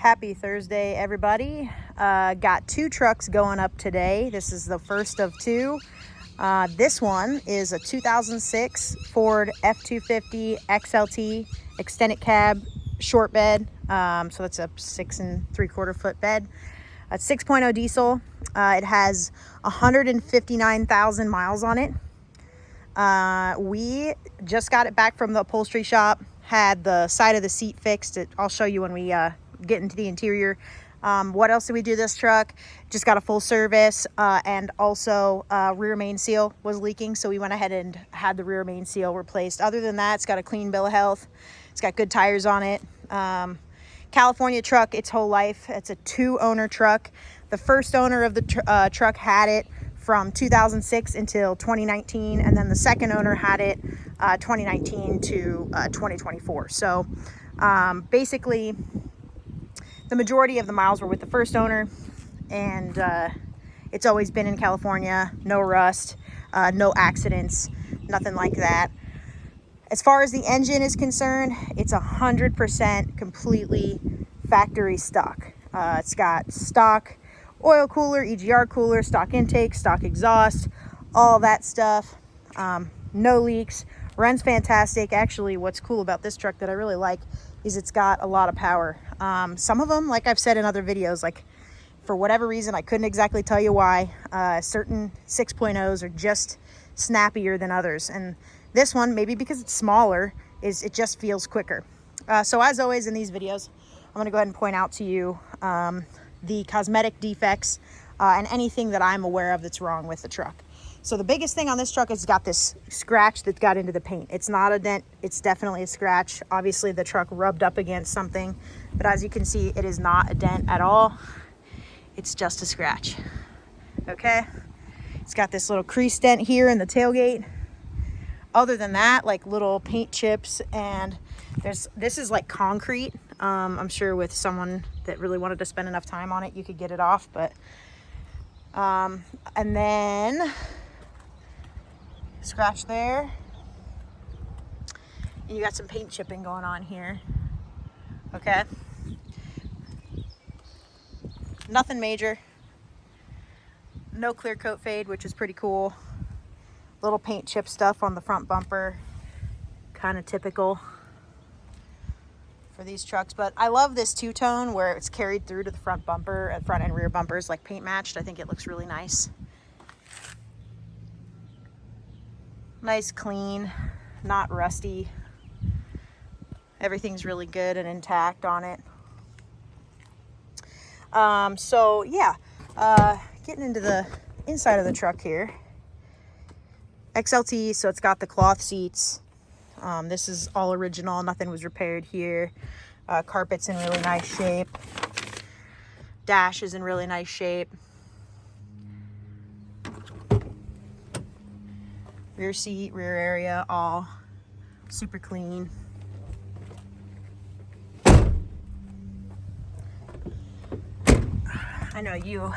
Happy Thursday, everybody. Got two trucks going up today. This is the first of two. This one is a 2006 Ford F250 XLT extended cab short bed. So that's a 6 3/4 foot bed. A 6.0 diesel. It has 159,000 miles on it. We just got it back from the upholstery shop. Had the side of the seat fixed. I'll show you when we get into the interior. What else did we do this truck? Just got a full service, and also rear main seal was leaking, so we went ahead and had the rear main seal replaced. Other than that, it's got a clean bill of health. It's got good tires on it. California truck its whole life. It's a 2-owner truck. The first owner of the truck had it from 2006 until 2019, and then the second owner had it 2019 to 2024. So basically the majority of the miles were with the first owner, and it's always been in California. No rust, no accidents, nothing like that. As far as the engine is concerned, it's 100% completely factory stock. It's got stock oil cooler, EGR cooler, stock intake, stock exhaust, all that stuff. No leaks. Runs fantastic. Actually, what's cool about this truck that I really like is it's got a lot of power. Some of them, like I've said in other videos, like for whatever reason, I couldn't exactly tell you why, certain 6.0s are just snappier than others. And this one, maybe because it's smaller, it just feels quicker. So as always in these videos, I'm going to go ahead and point out to you the cosmetic defects and anything that I'm aware of that's wrong with the truck. So the biggest thing on this truck is it's got this scratch that got into the paint. It's not a dent, it's definitely a scratch. Obviously the truck rubbed up against something, but as you can see, it is not a dent at all. It's just a scratch. Okay, it's got this little crease dent here in the tailgate. Other than that, like little paint chips, and this is like concrete. I'm sure with someone that really wanted to spend enough time on it, you could get it off, but and then scratch there. And you got some paint chipping going on here. Okay. Nothing major. No clear coat fade, which is pretty cool. Little paint chip stuff on the front bumper. Kind of typical for these trucks, but I love this two-tone where it's carried through to the front bumper and front and rear bumpers, like paint matched. I think it looks really nice. Nice, clean, not rusty. Everything's really good and intact on it. So yeah, getting into the inside of the truck here. XLT, so it's got the cloth seats. This is all original, nothing was repaired here. Carpet's in really nice shape. Dash is in really nice shape. Rear seat, rear area, all super clean. I know you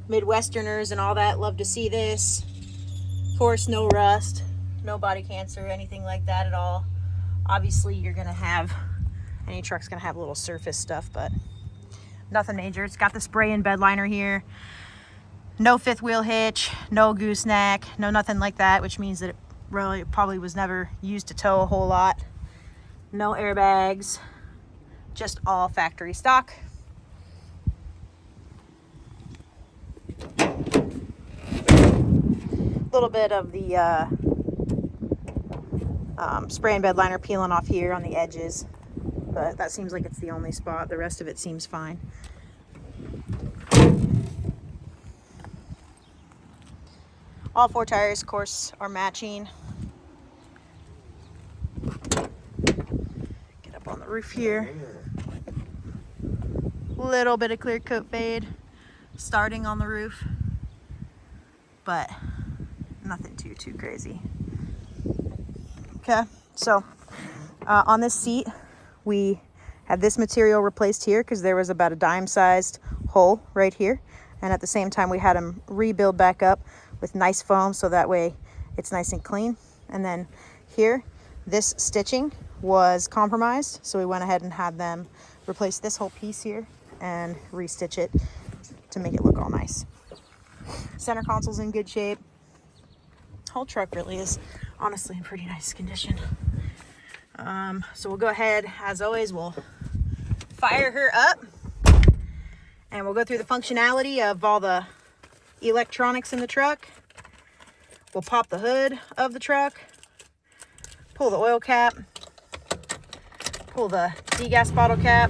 Midwesterners and all that love to see this. Of course, no rust, no body cancer, anything like that at all. Obviously, you're gonna have, any truck's gonna have a little surface stuff, but nothing major. It's got the spray-in bed liner here. No fifth wheel hitch, no gooseneck, no nothing like that, which means that it really probably was never used to tow a whole lot. No airbags, just all factory stock. Little bit of the spray and bed liner peeling off here on the edges, but that seems like it's the only spot. The rest of it seems fine. All 4 tires, of course, are matching. Get up on the roof here. Little bit of clear coat fade starting on the roof, but nothing too crazy. Okay, so on this seat, we had this material replaced here because there was about a dime-sized hole right here, and at the same time we had them rebuild back up with nice foam, so that way it's nice and clean. And then here, this stitching was compromised, so we went ahead and had them replace this whole piece here and restitch it to make it look all nice. Center console's in good shape. Whole truck really is honestly in pretty nice condition. So we'll go ahead, as always, we'll fire her up and we'll go through the functionality of all the electronics in the truck. We'll pop the hood of the truck, pull the oil cap, pull the degas bottle cap,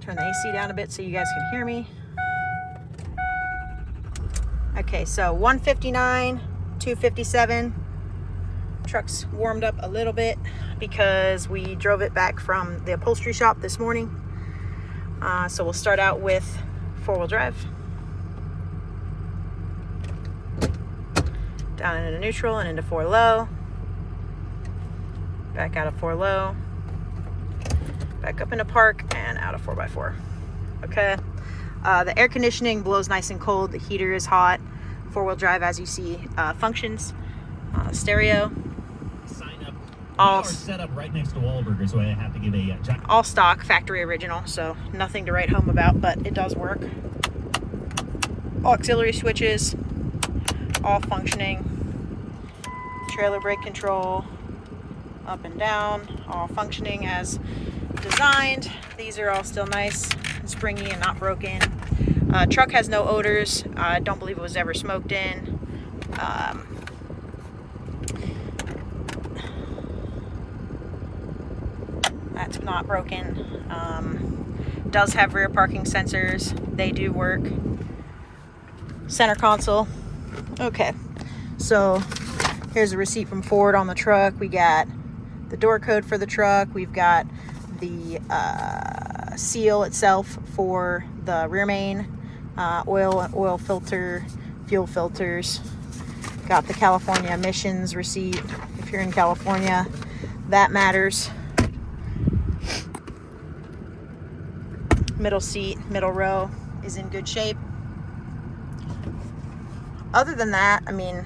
turn the AC down a bit so you guys can hear me. Okay, so 159, 257. Truck's warmed up a little bit because we drove it back from the upholstery shop this morning. So we'll start out with four-wheel drive. Down into neutral and into 4 low. Back out of 4 low. Back up into park and out of 4x4. Okay. The air conditioning blows nice and cold. The heater is hot. 4-wheel drive, as you see, functions. Stereo. Sign up. All set up right next to Wahlburger, so I have to give a all stock, factory original, so nothing to write home about, but it does work. Auxiliary switches, all functioning. Trailer brake control, up and down, all functioning as designed. These are all still nice, springy, and not broken. Truck has no odors. I don't believe it was ever smoked in. That's not broken. Does have rear parking sensors. They do work. Center console. Okay, so here's a receipt from Ford on the truck. We got the door code for the truck. We've got the seal itself for the rear main, oil filter, fuel filters. Got the California emissions receipt. If you're in California, that matters. Middle seat, middle row is in good shape. Other than that, I mean,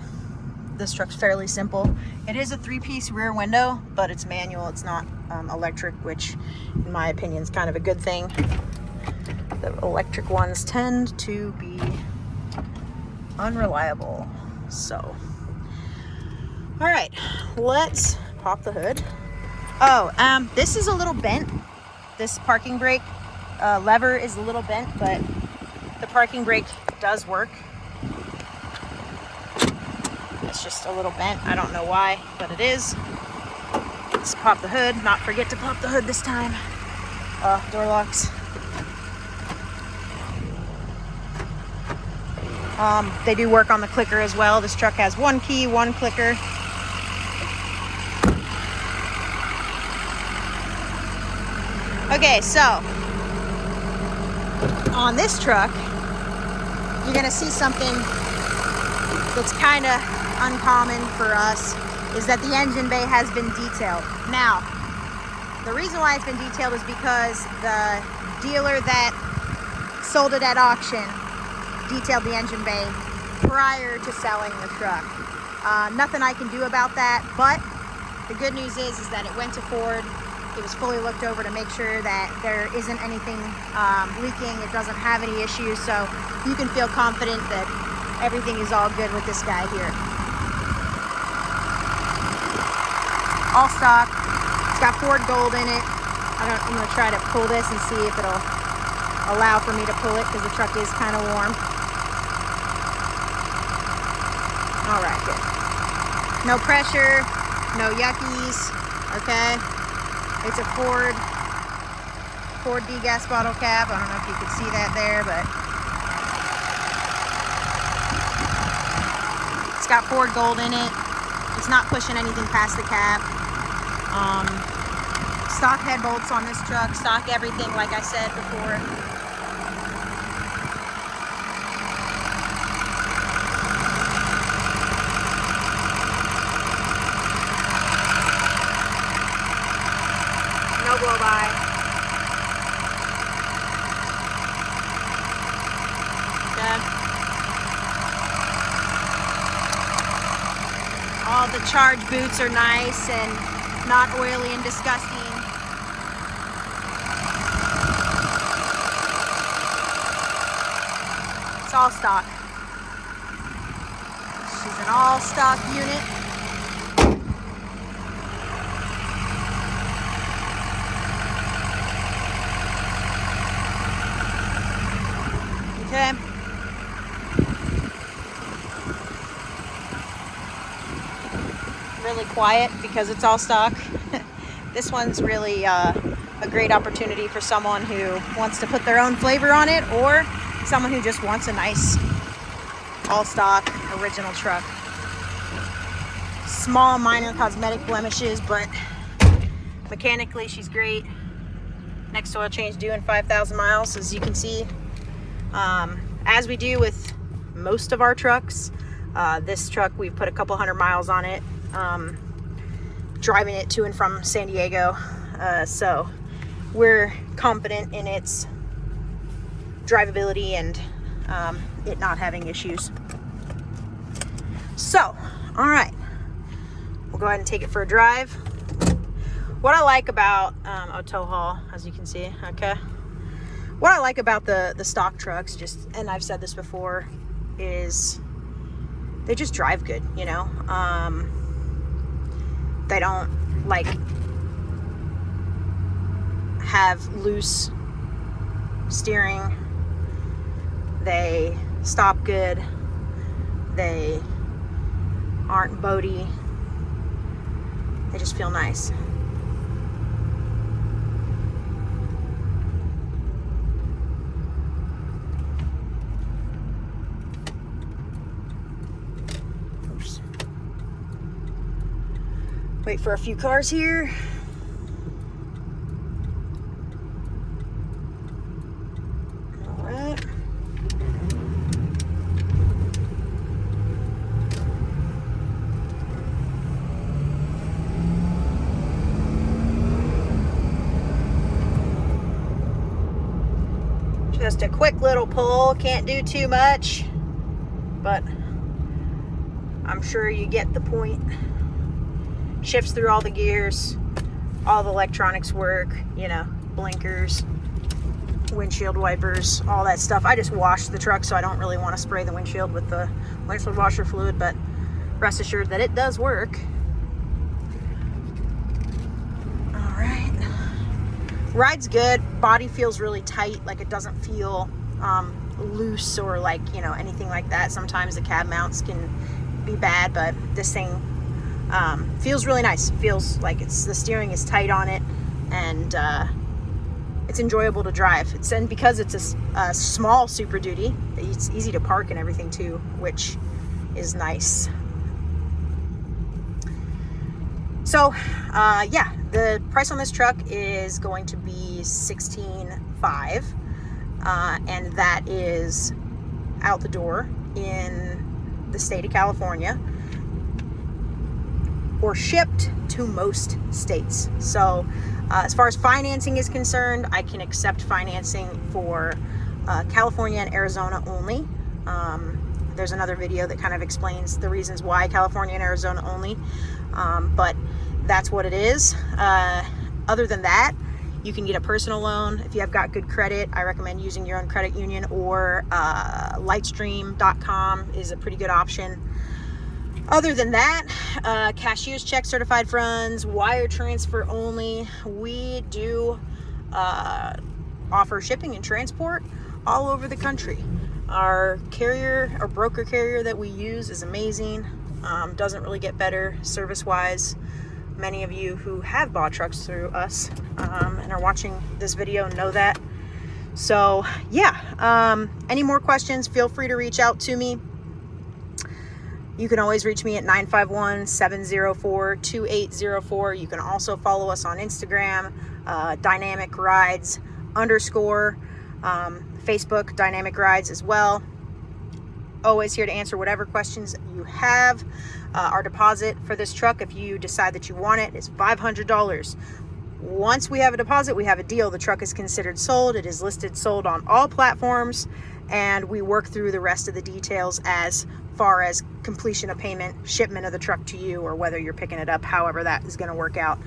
this truck's fairly simple. It is a 3-piece rear window, but it's manual. It's not electric, which in my opinion is kind of a good thing. The electric ones tend to be unreliable. So, all right, let's pop the hood. Oh, this is a little bent. This parking brake lever is a little bent, but the parking brake does work. It's just a little bent. I don't know why, but it is. Let's pop the hood. Not forget to pop the hood this time. Door locks. They do work on the clicker as well. This truck has 1 key, 1 clicker. Okay, so on this truck, you're gonna see something that's kind of uncommon for us, is that the engine bay has been detailed. Now, the reason why it's been detailed is because the dealer that sold it at auction detailed the engine bay prior to selling the truck. Nothing I can do about that, but the good news is that it went to Ford. It was fully looked over to make sure that there isn't anything leaking. It doesn't have any issues, so you can feel confident that everything is all good with this guy here. All stock. It's got Ford Gold in it. I'm gonna try to pull this and see if it'll allow for me to pull it, because the truck is kind of warm. All right, good. No pressure, no yuckies, okay? It's a Ford degas bottle cap. I don't know if you can see that there, but it's got Ford Gold in it. It's not pushing anything past the cap. Stock head bolts on this truck, stock everything, like I said before. No blow by. Okay. All the charge boots are nice and not oily and disgusting. all stock. She's an all stock unit. Okay. Really quiet because it's all stock. This one's really a great opportunity for someone who wants to put their own flavor on it, or someone who just wants a nice all stock original truck. Small minor cosmetic blemishes, but mechanically she's great. Next oil change due in 5,000 miles, as you can see. As we do with most of our trucks, this truck, we've put a couple hundred miles on it, driving it to and from San Diego. So we're confident in its drivability and it not having issues. So, all right, we'll go ahead and take it for a drive. What I like about a tow haul, as you can see, okay, what I like about the stock trucks, and I've said this before, is they just drive good, you know. They don't like have loose steering. They stop good. They aren't boaty. They just feel nice. Oops. Wait for a few cars here. All right. Just a quick little pull, can't do too much, but I'm sure you get the point. Shifts through all the gears, all the electronics work, you know, blinkers, windshield wipers, all that stuff. I just washed the truck, so I don't really want to spray the windshield with the windshield washer fluid, but rest assured that it does work. All right. Ride's good. Body feels really tight, like it doesn't feel loose or like, you know, anything like that. Sometimes the cab mounts can be bad, but this thing feels really nice. Feels like the steering is tight on it, and it's enjoyable to drive. And because it's a small Super Duty, it's easy to park and everything too, which is nice. So yeah, the price on this truck is going to be $16,500, and that is out the door in the state of California, or shipped to most states. So as far as financing is concerned, I can accept financing for California and Arizona only. There's another video that kind of explains the reasons why California and Arizona only, but that's what it is. Other than that, you can get a personal loan if you have got good credit. I recommend using your own credit union, or lightstream.com is a pretty good option. Other than that, cashier's check, certified funds, wire transfer only. We do offer shipping and transport all over the country. Our carrier, our broker carrier that we use is amazing. Doesn't really get better service-wise. Many of you who have bought trucks through us and are watching this video know that. So yeah, any more questions, feel free to reach out to me. You can always reach me at 951-704-2804. You can also follow us on Instagram, Dynamic Rides _, Facebook, Dynamic Rides as well. Always here to answer whatever questions you have. Our deposit for this truck, if you decide that you want it, is $500. Once we have a deposit, we have a deal. The truck is considered sold. It is listed sold on all platforms, and we work through the rest of the details as far as completion of payment, shipment of the truck to you, or whether you're picking it up, however that is going to work out.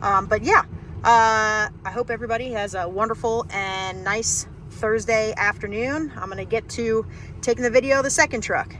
But yeah, I hope everybody has a wonderful and nice Thursday afternoon, I'm gonna get to taking the video of the second truck.